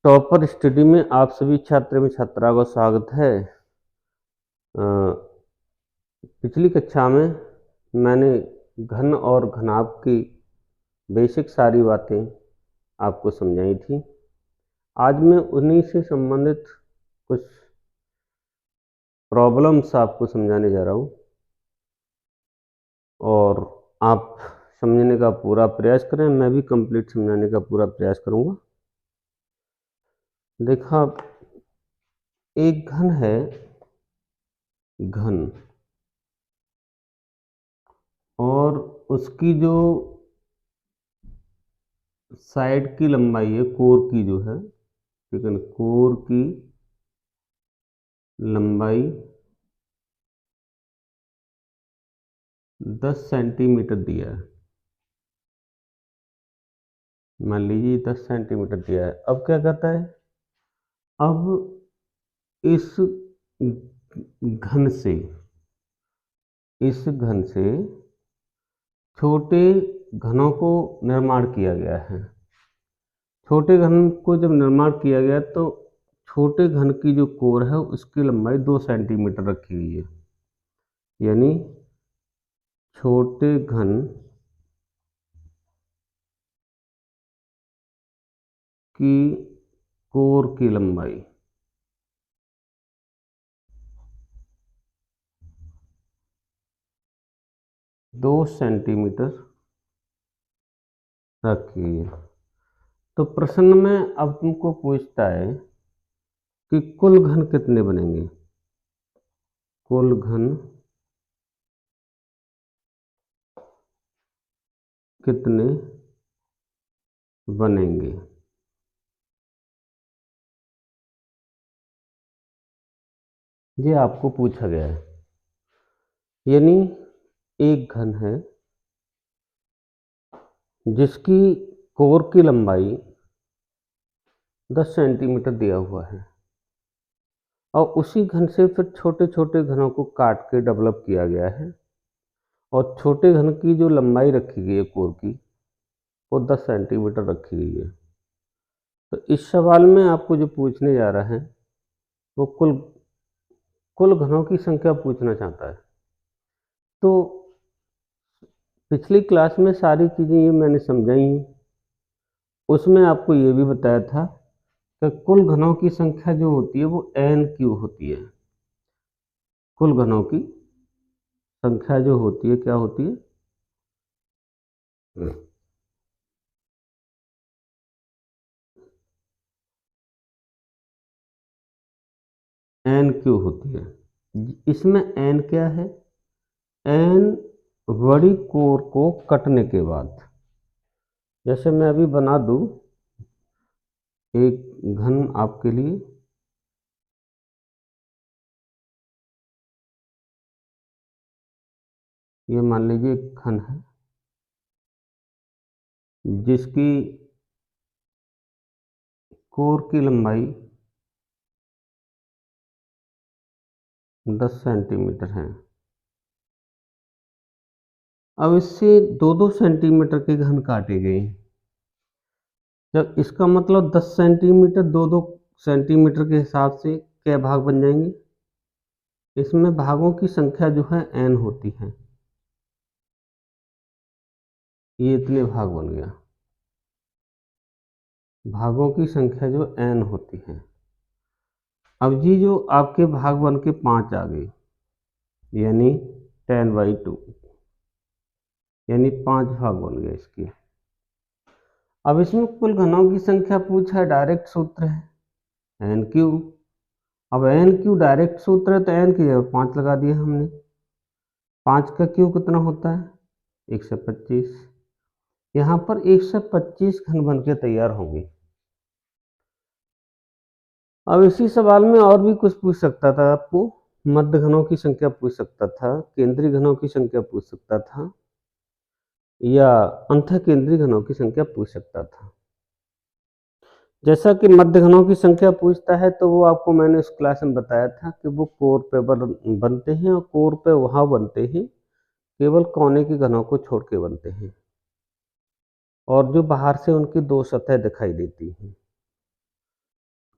Topper study में आप सभी छात्र एवं छात्रा का स्वागत है। पिछली कक्षा में मैंने घन और घनाभ की बेसिक सारी बातें आपको समझाई थी। आज मैं उन्हीं से संबंधित कुछ प्रॉब्लम्स आपको समझाने जा रहा हूँ और आप समझने का पूरा प्रयास करें। मैं भी कंप्लीट समझाने का पूरा प्रयास करूँगा। देखा, एक घन है, घन, और उसकी जो साइड की लंबाई है, कोर की जो है, ठीक है ना, कोर की लंबाई 10 सेंटीमीटर दिया है। मान लीजिए 10 सेंटीमीटर दिया है। अब क्या कहता है, अब इस घन से छोटे घनों को निर्माण किया गया है। छोटे घन को जब निर्माण किया गया तो छोटे घन की जो कोर है उसकी लंबाई 2 सेंटीमीटर रखी हुई है। यानी छोटे घन की कोर की लंबाई दो सेंटीमीटर रखी हुई है। तो प्रश्न में अब तुमको पूछता है कि कुल घन कितने बनेंगे। कुल घन कितने बनेंगे। ये आपको पूछा गया है। यानी एक घन है जिसकी कोर की लंबाई 10 सेंटीमीटर दिया हुआ है और उसी घन से फिर छोटे छोटे घनों को काट के डेवलप किया गया है और छोटे घन की जो लंबाई रखी गई है कोर की वो 10 सेंटीमीटर रखी गई है। तो इस सवाल में आपको जो पूछने जा रहा है वो कुल घनों की संख्या पूछना चाहता है। तो पिछली क्लास में सारी चीज़ें ये मैंने समझाई हैं। उसमें आपको ये भी बताया था कि कुल घनों की संख्या जो होती है वो n³ होती है। कुल घनों की संख्या जो होती है क्या होती है, n³ होती है। इसमें n क्या है, n बड़ी कोर को कटने के बाद, जैसे मैं अभी बना दूं एक घन आपके लिए, ये मान लीजिए एक घन है जिसकी कोर की लंबाई 10 सेंटीमीटर है। अब इससे 2-2 सेंटीमीटर के घन काटे गए। जब इसका मतलब 10 सेंटीमीटर 2-2 सेंटीमीटर के हिसाब से क्या भाग बन जाएंगे, इसमें भागों की संख्या जो है n होती है। ये इतने भाग बन गया, भागों की संख्या जो n होती है। अब जी जो आपके भाग बन के 5 आ गए, यानी 10/2, यानी 5 भाग बन गए इसके। अब इसमें कुल घनों की संख्या पूछा है, डायरेक्ट सूत्र है n³। अब n³ डायरेक्ट सूत्र है तो n की जगह 5 लगा दिया हमने। 5 का क्यूब कितना होता है, 125। यहाँ पर 125 घन बन के तैयार होंगे। अब इसी सवाल में और भी कुछ पूछ सकता था आपको, मध्य घनों की संख्या पूछ सकता था, केंद्रीय घनों की संख्या पूछ सकता था, या अंतः केंद्रीय घनों की संख्या पूछ सकता था। जैसा कि मध्य घनों की संख्या पूछता है तो वो आपको मैंने उस क्लास में बताया था कि वो कोर पे बनते हैं और कोर पे वहाँ बनते हैं केवल कोने के घनों को छोड़ के बनते हैं और जो बाहर से उनकी 2 सतह दिखाई देती हैं।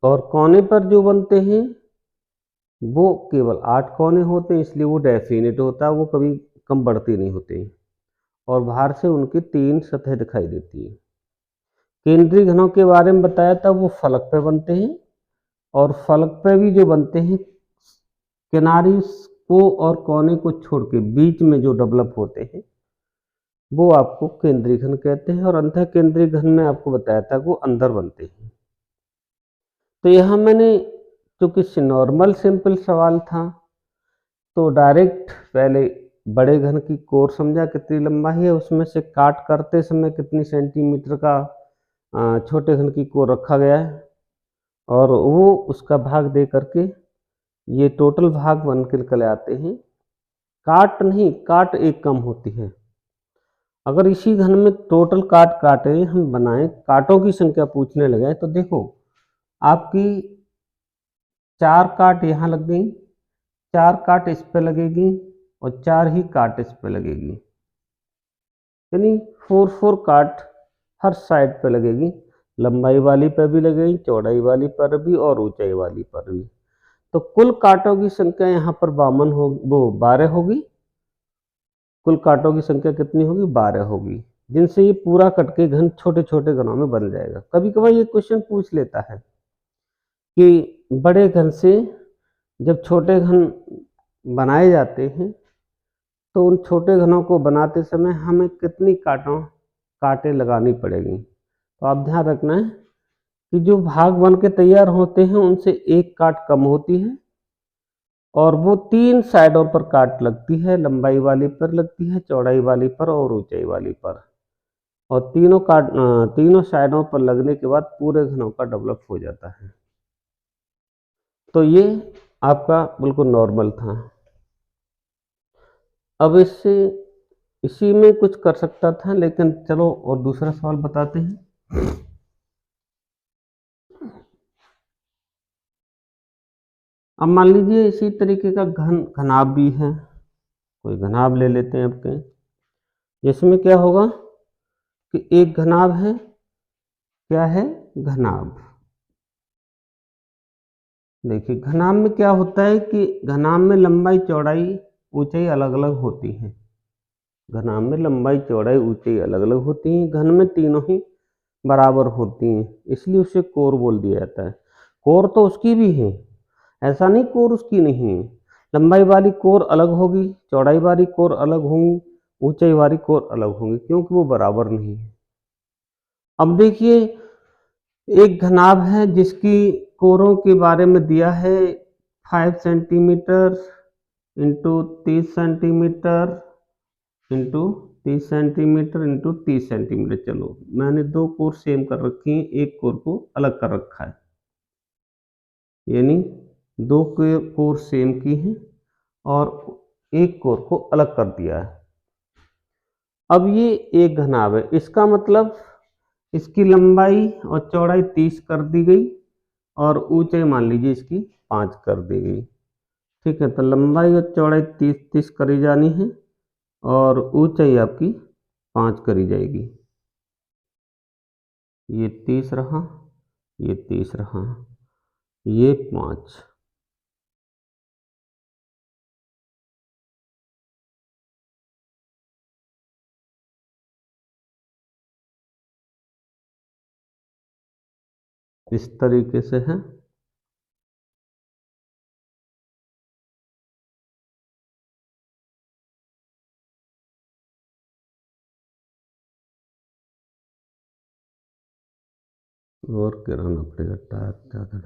और कोने पर जो बनते हैं वो केवल 8 कोने होते हैं, इसलिए वो डेफिनेट होता है, वो कभी कम बढ़ती नहीं होती। और बाहर से उनकी 3 सतह दिखाई देती है। केंद्रीय घनों के बारे में बताया था, वो फलक पे बनते हैं, और फलक पे भी जो बनते हैं किनारी को और कोने को छोड़ के बीच में जो डेवलप होते हैं वो आपको केंद्रीय घन कहते हैं। और अंतः केंद्रीय घन में आपको बताया था वो अंदर बनते हैं। तो यहाँ मैंने, चूंकि नॉर्मल सिंपल सवाल था, तो डायरेक्ट पहले बड़े घन की कोर समझा कितनी लंबाई है, उसमें से काट करते समय कितनी सेंटीमीटर का छोटे घन की कोर रखा गया है, और वो उसका भाग दे करके ये टोटल भाग बन के निकल आते हैं। काट नहीं, काट एक कम होती है। अगर इसी घन में टोटल काटे हम बनाएं, काटों की संख्या पूछने लगे तो देखो आपकी 4 काट यहाँ लग गई, 4 काट इस पे लगेगी, और 4 ही काट इस पे लगेगी, यानी 4 काट हर साइड पे लगेगी। लंबाई वाली पर भी लगेगी, चौड़ाई वाली पर भी, और ऊंचाई वाली पर भी। तो कुल काटों की संख्या यहाँ पर 52 होगी, वो 12 होगी। कुल काटों की संख्या कितनी होगी? 12 होगी, जिनसे ये पूरा कट के घन छोटे छोटे घनों में बन जाएगा। कभी कभार ये क्वेश्चन पूछ लेता है कि बड़े घन से जब छोटे घन बनाए जाते हैं तो उन छोटे घनों को बनाते समय हमें कितनी काटे लगानी पड़ेगी। तो आप ध्यान रखना है कि जो भाग बन के तैयार होते हैं उनसे एक काट कम होती है, और वो 3 साइडों पर काट लगती है, लंबाई वाली पर लगती है, चौड़ाई वाली पर और ऊंचाई वाली पर। और तीनों साइडों पर लगने के बाद पूरे घनों का डेवलप हो जाता है। तो ये आपका बिल्कुल नॉर्मल था। अब इसी में कुछ कर सकता था, लेकिन चलो और दूसरा सवाल बताते हैं। अब मान लीजिए इसी तरीके का घनाभ भी है, कोई घनाभ ले लेते हैं आपके, जिसमें क्या होगा कि एक घनाभ है, क्या है? घनाभ। देखिए घनाभ में क्या होता है कि घनाभ में लंबाई चौड़ाई ऊंचाई अलग अलग होती है। घनाभ में लंबाई चौड़ाई ऊंचाई अलग अलग होती है, घन में तीनों ही बराबर होती हैं, इसलिए उसे कोर बोल दिया जाता है। कोर तो उसकी भी है, ऐसा नहीं कोर उसकी नहीं है। लंबाई वाली कोर अलग होगी, चौड़ाई वाली कोर अलग होंगी, ऊंचाई वाली कोर अलग होंगी, क्योंकि वो बराबर नहीं है। अब देखिए एक घनाभ है जिसकी कोरों के बारे में दिया है 5 centimetre into 30 centimetre into 30 centimetre into 30 centimetre. चलो मैंने 2 कोर सेम कर रखी हैं, एक कोर को अलग कर रखा है, यानी 2 कोर सेम की हैं और एक कोर को अलग कर दिया है। अब ये एक घनाभ है, इसका मतलब इसकी लंबाई और चौड़ाई 30 कर दी गई, और ऊंचाई मान लीजिए इसकी 5 कर दी गई। ठीक है, तो लंबाई और चौड़ाई 30 करी जानी है, और ऊंचाई आपकी 5 करी जाएगी। ये 30 रहा, ये 30 रहा, ये 5। इस तरीके से है। और गिराना पड़ेगा टायर ज़्यादा।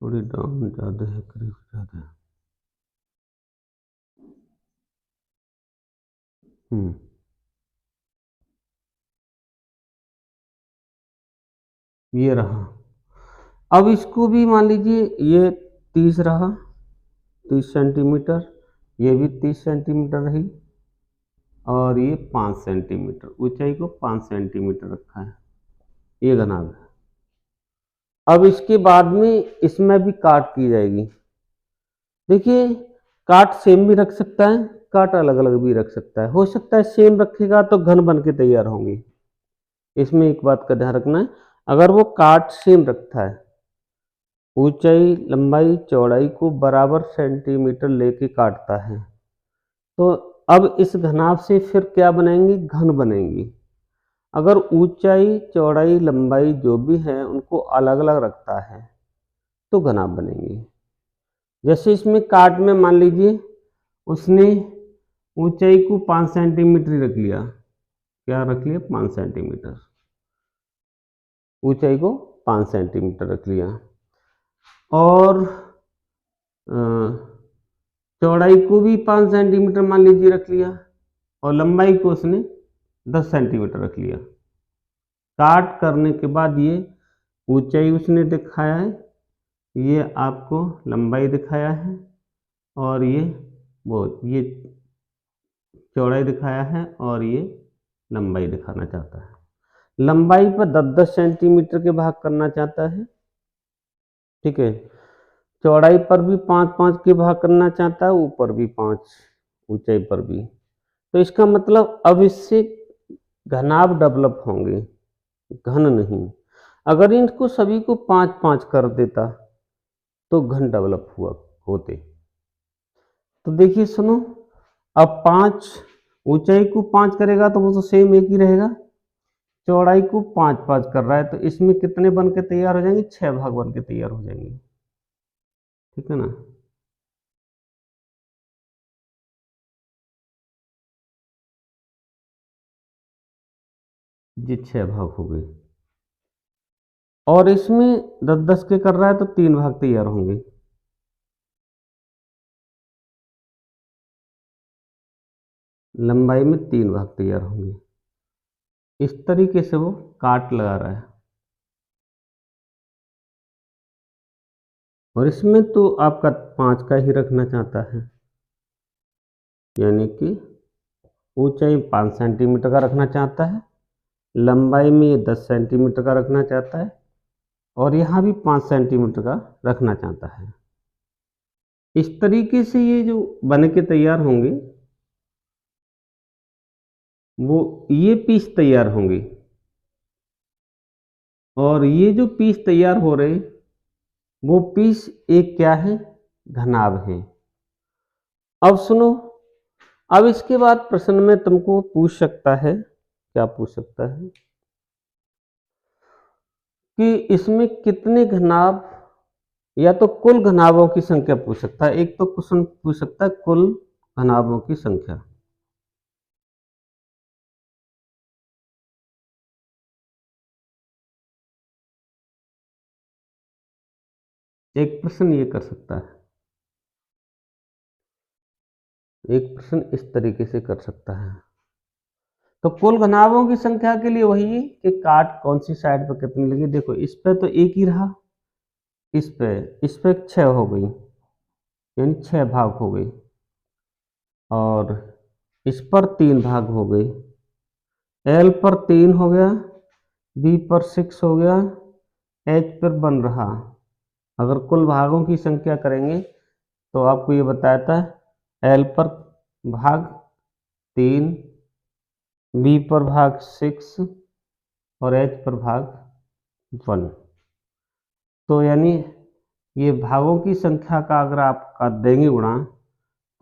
थोड़ी डाउन ज़्यादा है, करीब ज़्यादा है। ये रहा। अब इसको भी मान लीजिए ये 30 रहा, 30 सेंटीमीटर, ये भी 30 सेंटीमीटर रही, और ये 5 सेंटीमीटर, ऊंचाई को 5 सेंटीमीटर रखा है। ये घनाभ है। अब इसके बाद में इसमें भी काट की जाएगी। देखिए काट सेम भी रख सकता है, काट अलग अलग भी रख सकता है, हो सकता है सेम रखेगा तो घन बन के तैयार होंगे। इसमें एक बात का ध्यान रखना है, अगर वो काट सेम रखता है, ऊंचाई लंबाई चौड़ाई को बराबर सेंटीमीटर लेके काटता है, तो अब इस घनाभ से फिर क्या बनेंगी, घन बनेंगी। अगर ऊंचाई चौड़ाई लंबाई जो भी है उनको अलग अलग रखता है तो घनाभ बनेंगी। जैसे इसमें काट में मान लीजिए उसने ऊंचाई को 5 सेंटीमीटर रख लिया, क्या रख लिया, 5 सेंटीमीटर, ऊंचाई को 5 सेंटीमीटर रख लिया, और चौड़ाई को भी 5 सेंटीमीटर मान लीजिए रख लिया, और लंबाई को उसने 10 सेंटीमीटर रख लिया। काट करने के बाद ये ऊंचाई उसने दिखाया है, ये आपको लंबाई दिखाया है, और ये चौड़ाई दिखाया है, और ये लंबाई दिखाना चाहता है। लंबाई पर 10-10 सेंटीमीटर के भाग करना चाहता है, ठीक है। चौड़ाई पर भी 5-5 के भाग करना चाहता है, ऊपर भी 5, ऊंचाई पर भी। तो इसका मतलब अब इससे घनाभ डेवलप होंगे, घन नहीं। अगर इनको सभी को 5-5 कर देता तो घन डेवलप होते। तो देखिए सुनो, अब 5 ऊंचाई को 5 करेगा तो वो तो सेम एक ही रहेगा, चौड़ाई को 5-5 कर रहा है तो इसमें कितने बन के तैयार हो जाएंगे, 6 भाग बन के तैयार हो जाएंगे, ठीक है ना। ये 6 भाग हो गए, और इसमें 10-10 के कर रहा है तो 3 भाग तैयार होंगे। लंबाई में 3 भाग तैयार होंगे। इस तरीके से वो काट लगा रहा है, और इसमें तो आपका 5 का ही रखना चाहता है, यानी कि ऊंचाई 5 सेंटीमीटर का रखना चाहता है, लंबाई में ये 10 सेंटीमीटर का रखना चाहता है, और यहाँ भी 5 सेंटीमीटर का रखना चाहता है। इस तरीके से ये जो बन के तैयार होंगे वो ये पीस तैयार होंगे, और ये जो पीस तैयार हो रहे वो पीस एक क्या है, घनाभ है। अब सुनो, अब इसके बाद प्रश्न में तुमको पूछ सकता है, क्या पूछ सकता है कि इसमें कितने घनाभ, या तो कुल घनाभों की संख्या पूछ सकता है। एक तो क्वेश्चन पूछ सकता है कुल घनाभों की संख्या, एक प्रश्न ये कर सकता है, एक प्रश्न इस तरीके से कर सकता है। तो कुल घनाभों की संख्या के लिए वही है कि काट कौन सी साइड पर कितनी लगी। देखो इस पे तो एक ही रहा, इस पे 6 हो गई, यानी 6 भाग हो गई, और इस पर 3 भाग हो गई, एल पर 3 हो गया, बी पर 6 हो गया, एच पर बन रहा। अगर कुल भागों की संख्या करेंगे तो आपको ये बताता है एल पर भाग 3, बी पर भाग 6, और एच पर भाग 1। तो यानी ये भागों की संख्या का अगर आपका देंगे गुणा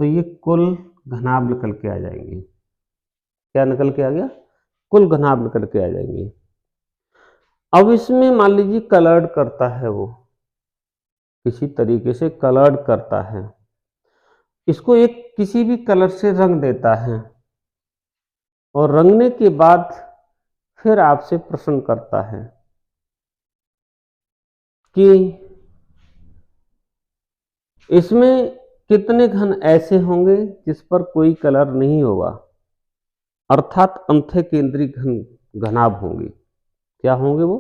तो ये कुल घनाभ निकल के आ जाएंगे। क्या निकल के आ गया, कुल घनाभ निकल के आ जाएंगे। अब इसमें मान लीजिए कलर्ड करता है, वो किसी तरीके से कलर्ड करता है, इसको एक किसी भी कलर से रंग देता है, और रंगने के बाद फिर आपसे प्रश्न करता है कि इसमें कितने घन ऐसे होंगे जिस पर कोई कलर नहीं होगा, अर्थात अंतः केंद्रीय घनाभ होंगे। क्या होंगे वो,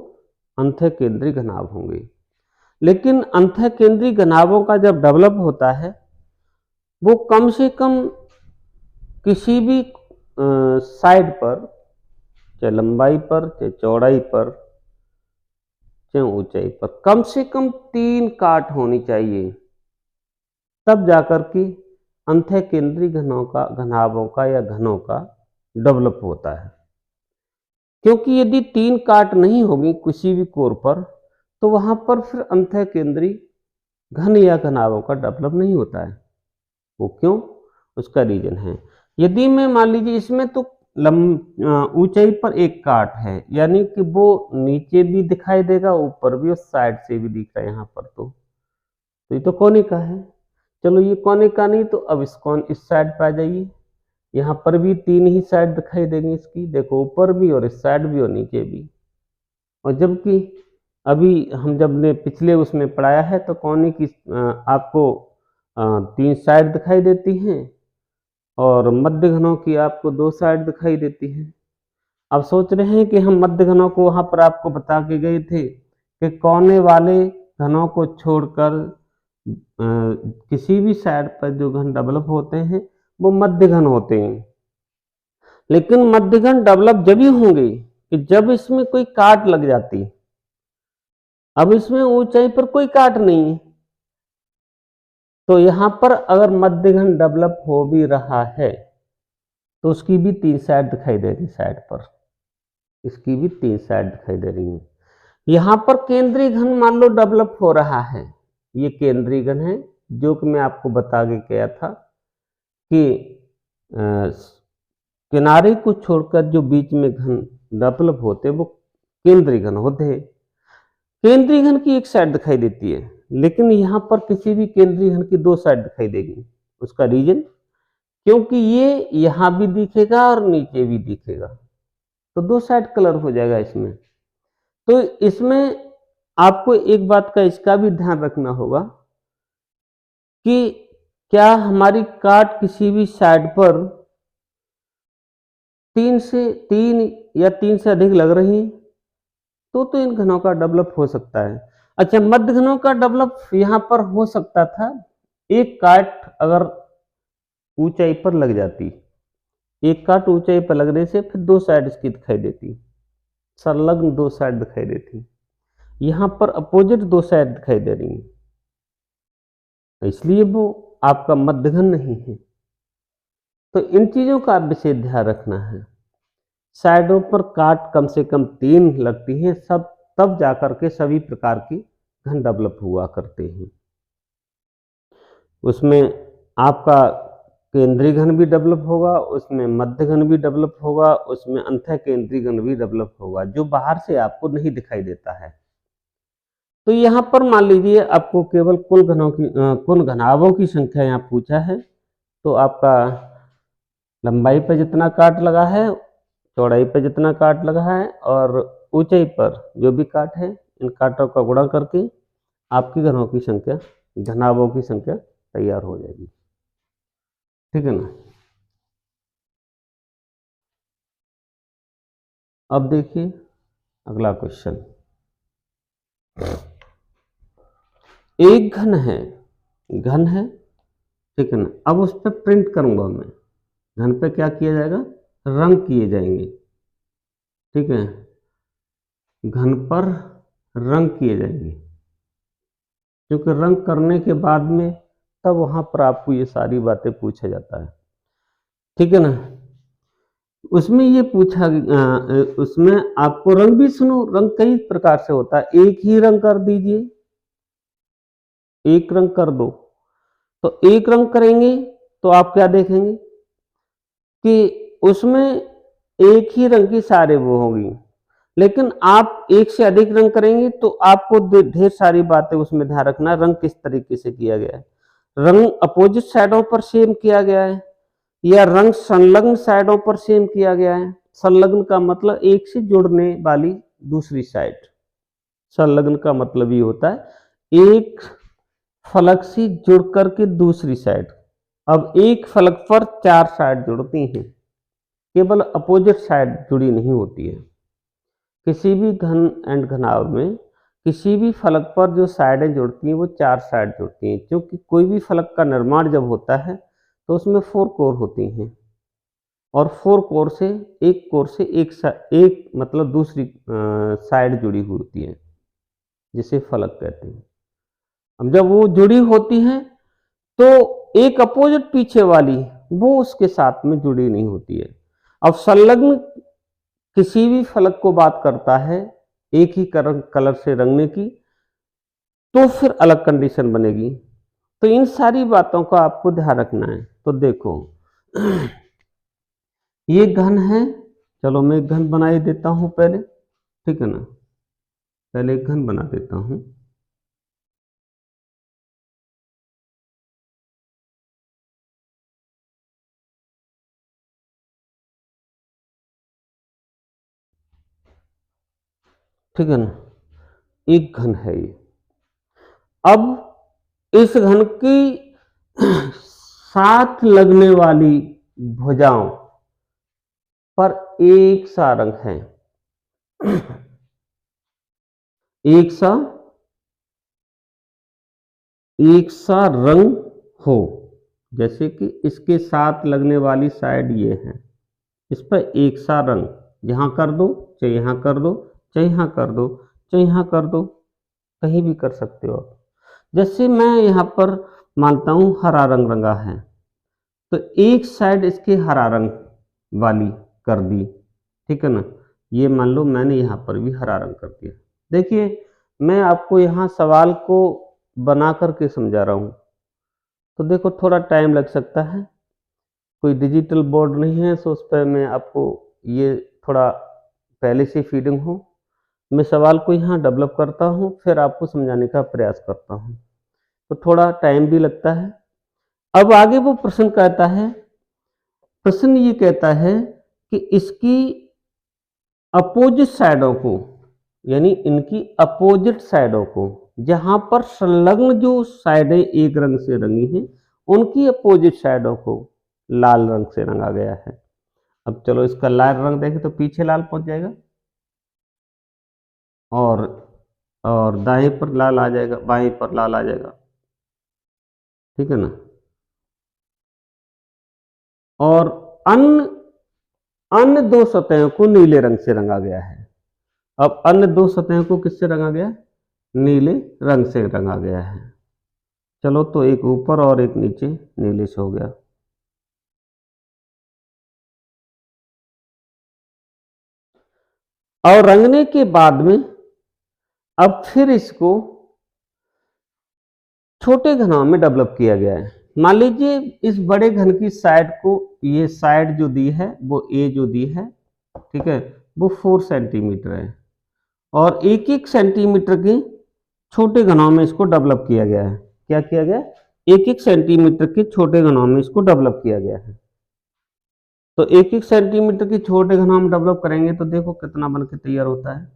अंतः केंद्रीय घनाभ होंगे। लेकिन अंतः केंद्रीय घनाभों का जब डेवलप होता है वो कम से कम किसी भी साइड पर, चाहे लंबाई पर, चाहे चौड़ाई पर, चाहे ऊंचाई पर, कम से कम 3 काट होनी चाहिए, तब जाकर के अंतः केंद्रीय घनाभों का या घनों का डेवलप होता है। क्योंकि यदि 3 काट नहीं होगी किसी भी कोर पर, तो वहां पर फिर अंतः केंद्रीय घन या घनाभों का डेवलप नहीं होता है। वो क्यों? उसका रीजन है, यदि मैं मान लीजिए इसमें तो ऊंचाई पर एक काट है, यानी कि वो नीचे भी दिखाई देगा, ऊपर भी और साइड से भी दिख रहा है यहाँ पर, तो ये तो कोनिका है। चलो ये कोनिका नहीं, तो अब इस साइड पे आ जाइए, यहाँ पर भी 3 ही साइड दिखाई देंगी इसकी, देखो ऊपर भी और इस साइड भी और नीचे भी। और जबकि अभी हम जब ने पिछले उसमें पढ़ाया है तो कोनिक आपको 3 साइड दिखाई देती हैं और मध्य घनों की आपको 2 साइड दिखाई देती हैं। अब सोच रहे हैं कि हम मध्य घनों को वहां पर आपको बता के गए थे कि कोने वाले घनों को छोड़कर किसी भी साइड पर जो घन डेवलप होते हैं वो मध्य घन होते हैं। लेकिन मध्य घन डेवलप जब ही होंगे कि जब इसमें कोई काट लग जाती। अब इसमें ऊंचाई पर कोई काट नहीं है, तो यहां पर अगर मध्य घन डेवलप हो भी रहा है तो उसकी भी 3 साइड दिखाई दे रही, साइड पर इसकी भी 3 साइड दिखाई दे रही है। यहां पर केंद्रीय घन मान लो डेवलप हो रहा है, ये केंद्रीय घन है जो कि मैं आपको बता के गया था कि किनारे को छोड़कर जो बीच में घन डेवलप होते वो केंद्रीय घन होते हैं। केंद्रीय घन की एक साइड दिखाई देती है, लेकिन यहां पर किसी भी केंद्रीय घन की 2 साइड दिखाई देगी। उसका रीजन, क्योंकि ये यहां भी दिखेगा और नीचे भी दिखेगा, तो 2 साइड कलर हो जाएगा इसमें। तो इसमें आपको एक बात का इसका भी ध्यान रखना होगा कि क्या हमारी काट किसी भी साइड पर 3 या 3 से अधिक लग रही है तो इन घनों का डेवलप हो सकता है। अच्छा, मध्य घनों का डेवलप यहां पर हो सकता था, एक काट अगर ऊंचाई पर लग जाती, एक काट ऊंचाई पर लगने से फिर 2 साइड इसकी दिखाई देती, संलग्न 2 साइड दिखाई देती। यहां पर अपोजिट 2 साइड दिखाई दे रही है, इसलिए वो आपका मध्य घन नहीं है। तो इन चीजों का आप विशेष ध्यान रखना है। साइडों पर काट कम से कम 3 लगती हैं, सब तब जाकर के सभी प्रकार की घन डेवलप हुआ करते हैं। उसमें आपका केंद्रीय घन भी डेवलप होगा, उसमें मध्य घन भी डेवलप होगा, उसमें अंतः केंद्रीय घन भी डेवलप होगा, जो बाहर से आपको नहीं दिखाई देता है। तो यहाँ पर मान लीजिए आपको केवल कुल घनाभों की संख्या यहाँ पूछा है, तो आपका लंबाई पर जितना काट लगा है, चौड़ाई पर जितना काट लगा है और ऊंचाई पर जो भी काट है, इन काटों का गुणा करके आपकी घनों की संख्या, घनाभों की संख्या तैयार हो जाएगी। ठीक है ना। अब देखिए अगला क्वेश्चन, एक घन है, ठीक है ना। अब उस पर प्रिंट करूंगा मैं, घन पे क्या किया जाएगा, रंग किए जाएंगे, ठीक है, घन पर रंग किए जाएंगे, क्योंकि रंग करने के बाद में तब वहां पर आपको ये सारी बातें पूछा जाता है, ठीक है ना। उसमें ये पूछा, उसमें आपको रंग भी, सुनो, रंग कई प्रकार से होता है। एक ही रंग कर दीजिए, एक रंग कर दो, तो एक रंग करेंगे तो आप क्या देखेंगे कि उसमें एक ही रंग की सारे वो होंगी। लेकिन आप एक से अधिक रंग करेंगे तो आपको ढेर सारी बातें उसमें ध्यान रखना, रंग किस तरीके से किया गया है, रंग अपोजिट साइडों पर सेम किया गया है या रंग संलग्न साइडों पर सेम किया गया है। संलग्न का मतलब एक से जुड़ने वाली दूसरी साइड, संलग्न का मतलब ये होता है एक फलक से जुड़ करके दूसरी साइड। अब एक फलक पर 4 साइड जुड़ती हैं, केवल अपोजिट साइड जुड़ी नहीं होती है। किसी भी घन एंड घनाभ में किसी भी फलक पर जो साइडें जुड़ती हैं वो 4 साइड जुड़ती हैं, क्योंकि कोई भी फलक का निर्माण जब होता है तो उसमें 4 कोर होती हैं और 4 कोर से एक मतलब दूसरी साइड जुड़ी हुई होती है, जिसे फलक कहते हैं। अब जब वो जुड़ी होती हैं तो एक अपोजिट पीछे वाली वो उसके साथ में जुड़ी नहीं होती है। अब संलग्न किसी भी फलक को बात करता है एक ही कलर से रंगने की, तो फिर अलग कंडीशन बनेगी। तो इन सारी बातों का आपको ध्यान रखना है। तो देखो ये घन है, चलो मैं एक घन बना ही देता हूं पहले, ठीक है ना, पहले एक घन बना देता हूं। ठीक है ना, एक घन है ये। अब इस घन की साथ लगने वाली भुजाओं पर एक सा रंग है, एक सा रंग हो। जैसे कि इसके साथ लगने वाली साइड ये है, इस पर एक सा रंग यहां कर दो, चाहे यहां कर दो, चाहे यहां कर दो, चाहे यहां कर दो, कहीं भी कर सकते हो आप। जैसे मैं यहां पर मानता हूं हरा रंग रंगा है, तो एक साइड इसके हरा रंग वाली कर दी, ठीक है ना। ये मान लो मैंने यहाँ पर भी हरा रंग कर दिया। देखिए मैं आपको यहाँ सवाल को बना करके समझा रहा हूँ, तो देखो थोड़ा टाइम लग सकता है, कोई डिजिटल बोर्ड नहीं है तो उस पर मैं आपको ये थोड़ा पहले से फीडिंग हो, मैं सवाल को यहाँ डेवलप करता हूँ फिर आपको समझाने का प्रयास करता हूँ, तो थोड़ा टाइम भी लगता है। अब आगे वो प्रश्न कहता है, प्रश्न ये कहता है कि इसकी अपोजिट साइडों को, यानी इनकी अपोजिट साइडों को, जहां पर संलग्न जो साइडें एक रंग से रंगी हैं उनकी अपोजिट साइडों को लाल रंग से रंगा गया है। अब चलो इसका लाल रंग देखें तो पीछे लाल पहुंच जाएगा और दाएं पर लाल आ जाएगा, बाएं पर लाल आ जाएगा, ठीक है ना। और अन्य दो सतहों को नीले रंग से रंगा गया है। अब अन्य दो सतहों को किससे रंगा गया? नीले रंग से रंगा गया है। चलो तो एक ऊपर और एक नीचे नीले से हो गया। और रंगने के बाद में अब फिर इसको छोटे घनों में डेवलप किया गया है। मान लीजिए इस बड़े घन की साइड को, ये साइड जो दी है वो ए जो दी है, ठीक है, वो 4 सेंटीमीटर है, और एक एक सेंटीमीटर के छोटे घनों में इसको डेवलप किया गया है। क्या किया गया? एक एक सेंटीमीटर के छोटे घनों में इसको डेवलप किया गया है। तो एक एक सेंटीमीटर के छोटे घनों में डेवलप करेंगे तो देखो कितना बन के तैयार होता है।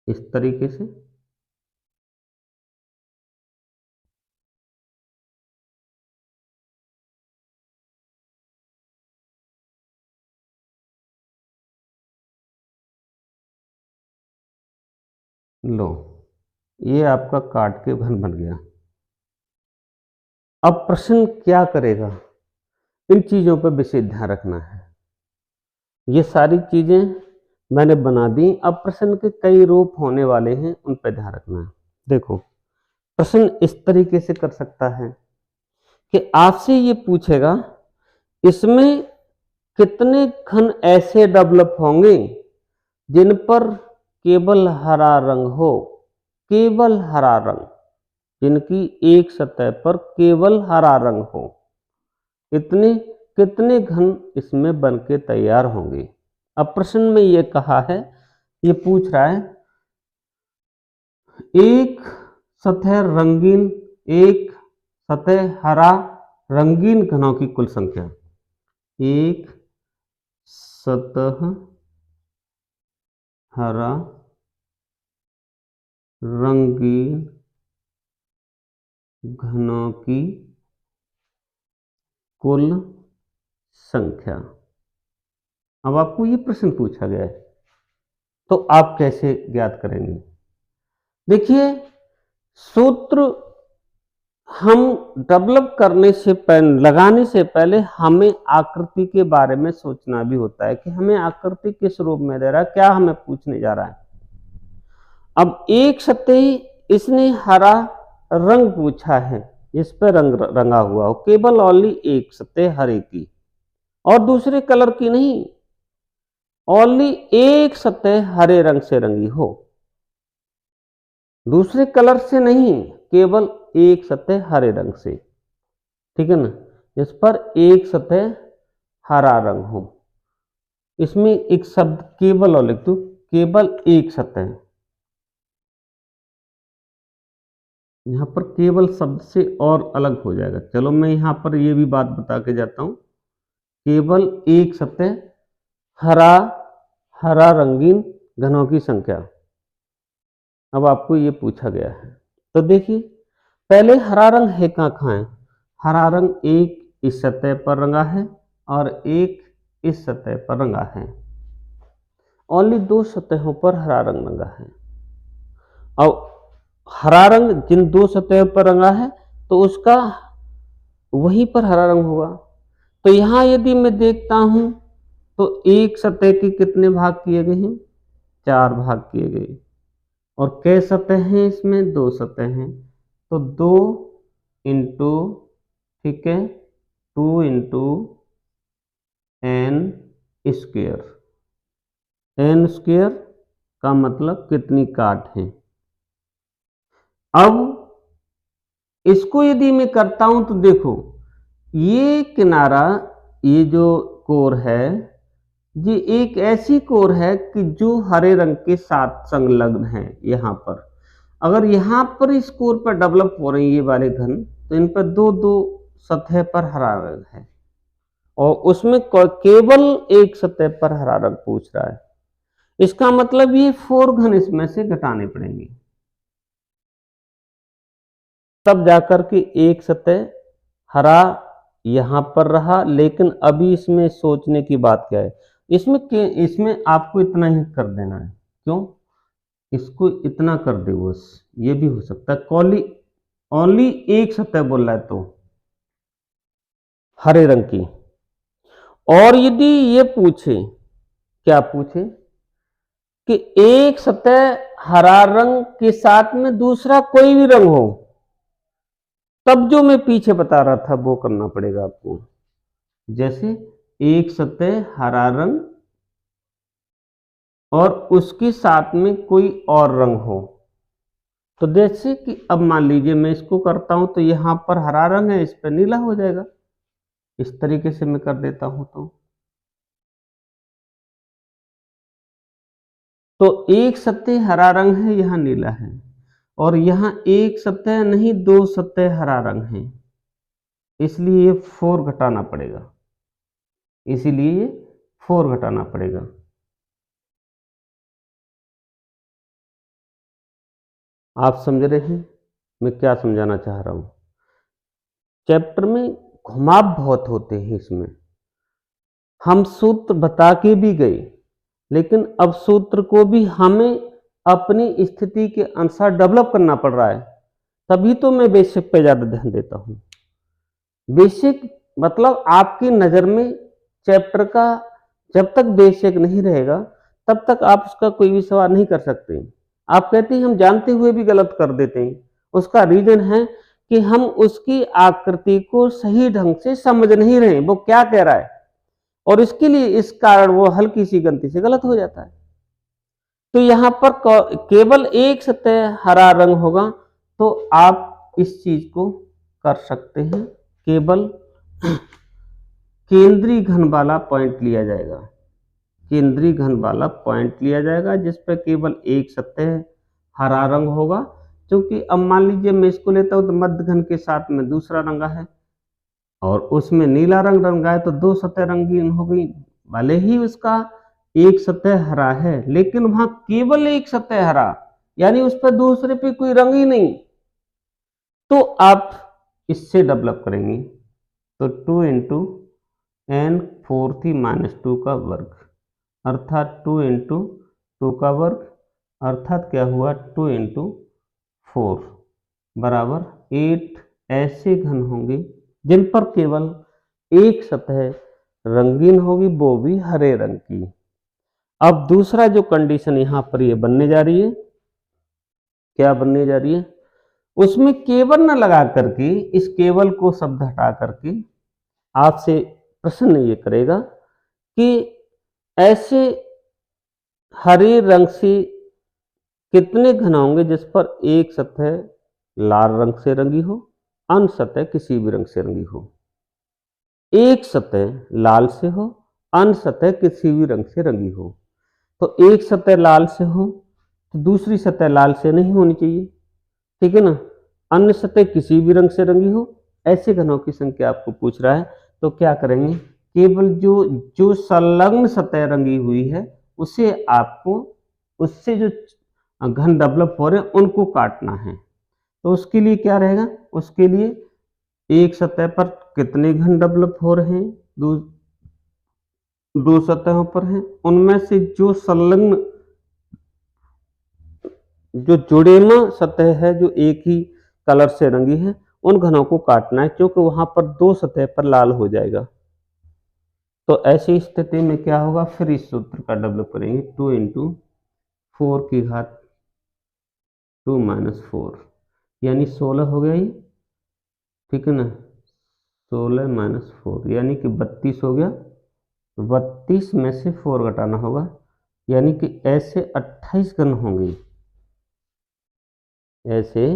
इस तरीके से लो, ये आपका काट के घन बन गया। अब प्रश्न क्या करेगा, इन चीजों पर विशेष ध्यान रखना है। ये सारी चीजें मैंने बना दी, अब प्रश्न के कई रूप होने वाले हैं, उन पर ध्यान रखना है। देखो प्रश्न इस तरीके से कर सकता है कि आपसे ये पूछेगा इसमें कितने घन ऐसे डेवलप होंगे जिन पर केवल हरा रंग हो, केवल हरा रंग, जिनकी एक सतह पर केवल हरा रंग हो, इतने कितने घन इसमें बन के तैयार होंगे। अब प्रश्न में ये कहा है, ये पूछ रहा है एक सतह रंगीन, एक सतह हरा रंगीन घनों की कुल संख्या। एक सतह हरा रंगीन घनों की कुल संख्या। अब आपको ये प्रश्न पूछा गया है तो आप कैसे ज्ञात करेंगे? देखिए सूत्र हम डेवलप करने से पहले, लगाने से पहले हमें आकृति के बारे में सोचना भी होता है कि हमें आकृति किस रूप में दे रहा है, क्या हमें पूछने जा रहा है। अब एक सतही इसने हरा रंग पूछा है, इस पर रंग रंगा हुआ हो, केवल ओनली एक सतह हरे की और दूसरे कलर की नहीं, ओनली एक सतह हरे रंग से रंगी हो, दूसरे कलर से नहीं, केवल एक सतह हरे रंग से, ठीक है ना। इस पर एक सतह हरा रंग हो, इसमें एक शब्द केवल और लिख दो, केवल एक सतह। यहां पर केवल शब्द से और अलग हो जाएगा। चलो मैं यहां पर यह भी बात बता के जाता हूं, केवल एक सतह हरा, हरा रंगीन घनों की संख्या। अब आपको ये पूछा गया है, तो देखिए पहले हरा रंग है कहाँ कहाँ है। हरा रंग एक इस सतह पर रंगा है और एक इस सतह पर रंगा है, ओनली दो सतहों पर हरा रंग रंगा है। अब हरा रंग जिन दो सतहों पर रंगा है तो उसका वहीं पर हरा रंग होगा। तो यहां यदि मैं देखता हूं तो एक सतह के कितने भाग किए गए हैं, चार भाग किए गए, और कै सतह हैं इसमें, दो सतह हैं, तो दो इंटू, ठीक है, two into N square, N square का मतलब कितनी काट है। अब इसको यदि मैं करता हूं तो देखो ये किनारा, ये जो कोर है, ये एक ऐसी कोर है कि जो हरे रंग के साथ संलग्न है। यहां पर अगर यहां पर इस कोर पर डेवलप हो रहे हैं ये वाले घन, तो इन पर दो दो सतह पर हरा रंग है और उसमें केवल एक सतह पर हरा रंग पूछ रहा है। इसका मतलब ये 4 घन इसमें से घटाने पड़ेंगे, तब जाकर के एक सतह हरा यहां पर रहा। लेकिन अभी इसमें सोचने की बात क्या है, इसमें आपको इतना ही कर देना है। क्यों, इसको इतना कर दे बस, ये भी हो सकता है। ओनली एक सतह बोल रहा है तो हरे रंग की। और यदि ये पूछे, क्या पूछे कि एक सतह हरा रंग के साथ में दूसरा कोई भी रंग हो, तब जो मैं पीछे बता रहा था वो करना पड़ेगा आपको। जैसे एक सतह हरा रंग और उसके साथ में कोई और रंग हो, तो जैसे कि अब मान लीजिए मैं इसको करता हूं तो यहां पर हरा रंग है, इस पर नीला हो जाएगा। इस तरीके से मैं कर देता हूं तो एक सतह हरा रंग है, यहां नीला है, और यहां एक सतह नहीं दो सतह हरा रंग है, इसलिए ये 4 घटाना पड़ेगा, इसीलिए ये 4 घटाना पड़ेगा। आप समझ रहे हैं मैं क्या समझाना चाह रहा हूं। चैप्टर में घुमाव बहुत होते हैं, इसमें हम सूत्र बता के भी गए, लेकिन अब सूत्र को भी हमें अपनी स्थिति के अनुसार डेवलप करना पड़ रहा है। तभी तो मैं बेसिक पे ज्यादा ध्यान देता हूं। बेसिक मतलब आपकी नजर में चैप्टर का जब तक बेसिक नहीं रहेगा तब तक आप उसका कोई भी सवाल नहीं कर सकते। आप कहते हैं हम जानते हुए भी गलत कर देते हैं, उसका रीजन है कि हम उसकी आकृति को सही ढंग से समझ नहीं रहे, वो क्या कह रहा है, और इसके लिए इस कारण वो हल्की सी गलती से गलत हो जाता है। तो यहां पर केवल एक सतह हरा रंग होगा, तो आप इस चीज को कर सकते हैं। केवल केंद्रीय घन वाला पॉइंट लिया जाएगा, केंद्रीय घन वाला पॉइंट लिया जाएगा जिस पर केवल एक सतह हरा रंग होगा। क्योंकि अब मान लीजिए मैं इसको लेता हूं तो मध्य घन के साथ में दूसरा रंगा है और उसमें नीला रंग रंगा है, तो दो सतह रंगीन हो गई। भले ही उसका एक सतह हरा है लेकिन वहां केवल एक सतह हरा, यानी उस पर दूसरे पे कोई रंग ही नहीं। तो आप इससे डेवलप करेंगे, तो 2 इंटू एन 4 का वर्ग, अर्थात 2 इंटू 2 का वर्ग, अर्थात क्या हुआ 2 इंटू 4 बराबर 8 ऐसे घन होंगे जिन पर केवल एक सतह रंगीन होगी, वो भी हरे रंग की। अब दूसरा जो कंडीशन यहां पर ये बनने जा रही है, क्या बनने जा रही है, उसमें केवल न लगा करके इस केवल को शब्द हटा करके आपसे प्रश्न ये करेगा कि ऐसे हरे रंग से कितने घन होंगे जिस पर एक सतह लाल रंग से रंगी हो, अन्य सतह किसी भी रंग से रंगी हो। एक सतह लाल से हो, अन्य सतह किसी भी रंग से रंगी हो। तो एक सतह लाल से हो तो दूसरी सतह लाल से नहीं होनी चाहिए, ठीक है ना। अन्य सतह किसी भी रंग से रंगी हो, ऐसे घनों की संख्या आपको पूछ रहा है। तो क्या करेंगे, केवल जो संलग्न सतह रंगी हुई है उसे आपको, उससे जो घन डेवलप हो रहे हैं उनको काटना है। तो उसके लिए क्या रहेगा, उसके लिए एक सतह पर कितने घन डेवलप हो रहे हैं, दो सतहों पर हैं, उनमें से जो संलग्न जो जुड़ेमा सतह है जो एक ही कलर से रंगी है उन घनों को काटना है, क्योंकि वहां पर दो सतह पर लाल हो जाएगा। तो ऐसी स्थिति में क्या होगा, फिर इस सूत्र का डेवलप करेंगे, 2 × 4 की घात 2 - 4 यानी 16 हो गया ये, ठीक है ना। 16 - 4 यानी कि 32 हो गया। 32 में से 4 घटाना होगा, यानी कि ऐसे 28 घन होंगे, ऐसे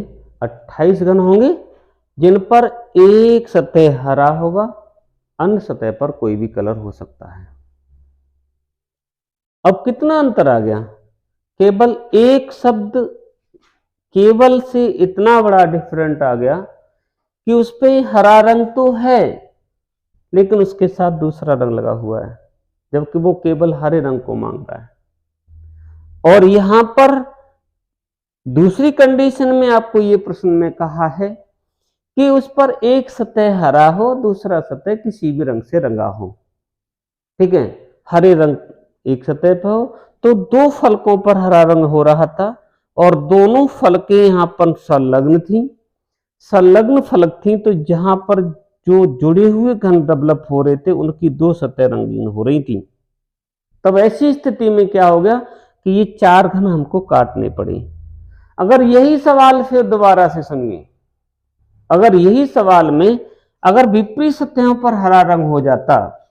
28 घन होंगे जिन पर एक सतह हरा होगा, अन्य सतह पर कोई भी कलर हो सकता है। अब कितना अंतर आ गया, केवल एक शब्द केवल से इतना बड़ा डिफरेंट आ गया कि उस पे हरा रंग तो है लेकिन उसके साथ दूसरा रंग लगा हुआ है, जबकि वो केवल हरे रंग को मांग रहा है। और यहां पर दूसरी कंडीशन में आपको ये प्रश्न में कहा है कि उस पर एक सतह हरा हो, दूसरा सतह किसी भी रंग से रंगा हो, ठीक है। हरे रंग एक सतह पर हो तो दो फलकों पर हरा रंग हो रहा था और दोनों फलकें यहां पर संलग्न थी, संलग्न फलक थी, तो जहां पर जो जुड़े हुए घन डेवलप हो रहे थे उनकी दो सतह रंगीन हो रही थी। तब ऐसी स्थिति में क्या हो गया कि ये चार घन हमको काटने पड़े। अगर यही सवाल फिर दोबारा से सुनिए, अगर यही सवाल में अगर विपरीत सतहों पर हरा रंग हो जाता,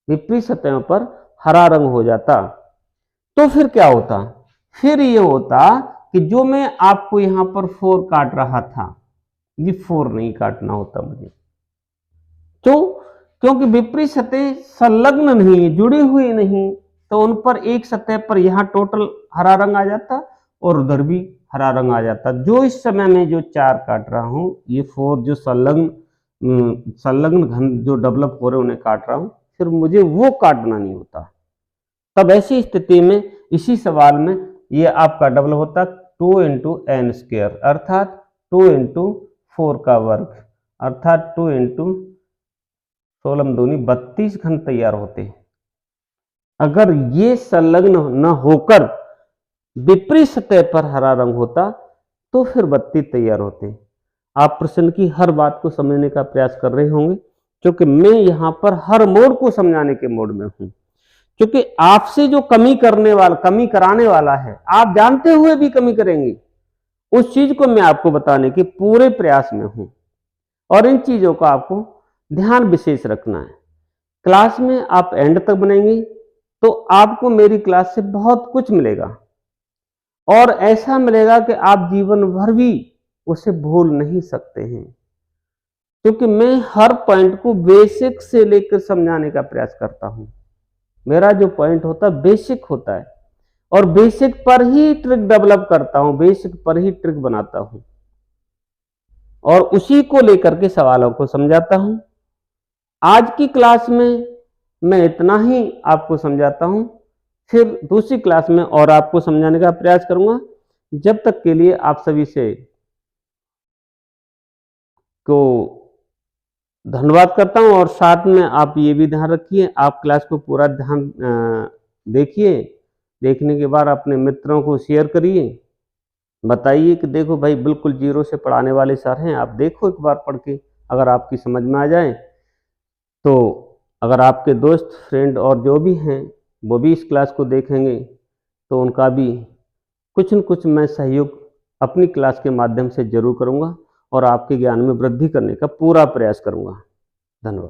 विपरीत सतहों पर हरा रंग हो जाता तो फिर क्या होता, फिर ये होता कि जो मैं आपको यहां पर 4 काट रहा था ये 4 नहीं काटना होता मुझे, तो क्योंकि विपरीत सतह संलग्न नहीं, जुड़ी हुई नहीं, तो उन पर एक सतह पर यहां टोटल हरा रंग आ जाता और उधर भी हरा रंग आ जाता। जो इस समय में जो 4 काट रहा हूं ये 4 जो संलग्न घन जो डेवलप हो रहे उन्हें काट रहा हूं, फिर मुझे वो काटना नहीं होता। तब ऐसी स्थिति में इसी सवाल में ये आपका डबल होता 2 × n², अर्थात 2 × 4 का वर्ग, अर्थात 2 × 16 दूनी 32 घन तैयार होते। अगर ये संलग्न न होकर विपरीत सतह पर हरा रंग होता तो फिर 32 तैयार होते। आप प्रश्न की हर बात को समझने का प्रयास कर रहे होंगे, क्योंकि मैं यहां पर हर मोड को समझाने के मोड में हूं, क्योंकि आपसे जो कमी कराने वाला है आप जानते हुए भी कमी करेंगे, उस चीज को मैं आपको बताने के पूरे प्रयास में हूं और इन चीजों का आपको ध्यान विशेष रखना है। क्लास में आप एंड तक बनेंगे तो आपको मेरी क्लास से बहुत कुछ मिलेगा और ऐसा मिलेगा कि आप जीवन भर भी उसे भूल नहीं सकते हैं, क्योंकि मैं हर पॉइंट को बेसिक से लेकर समझाने का प्रयास करता हूं। मेरा जो पॉइंट होता है बेसिक होता है और बेसिक पर ही ट्रिक डेवलप करता हूं, बेसिक पर ही ट्रिक बनाता हूं और उसी को लेकर के सवालों को समझाता हूं। आज की क्लास में मैं इतना ही आपको समझाता हूं, फिर दूसरी क्लास में और आपको समझाने का प्रयास करूंगा। जब तक के लिए आप सभी से को धन्यवाद करता हूं और साथ में आप ये भी ध्यान रखिए, आप क्लास को पूरा ध्यान देखिए, देखने के बाद अपने मित्रों को शेयर करिए, बताइए कि देखो भाई बिल्कुल जीरो से पढ़ाने वाले सर हैं, आप देखो एक बार पढ़ के, अगर आपकी समझ में आ जाए तो अगर आपके दोस्त फ्रेंड और जो भी हैं वो भी इस क्लास को देखेंगे तो उनका भी कुछ न कुछ मैं सहयोग अपनी क्लास के माध्यम से जरूर करूँगा और आपके ज्ञान में वृद्धि करने का पूरा प्रयास करूँगा। धन्यवाद।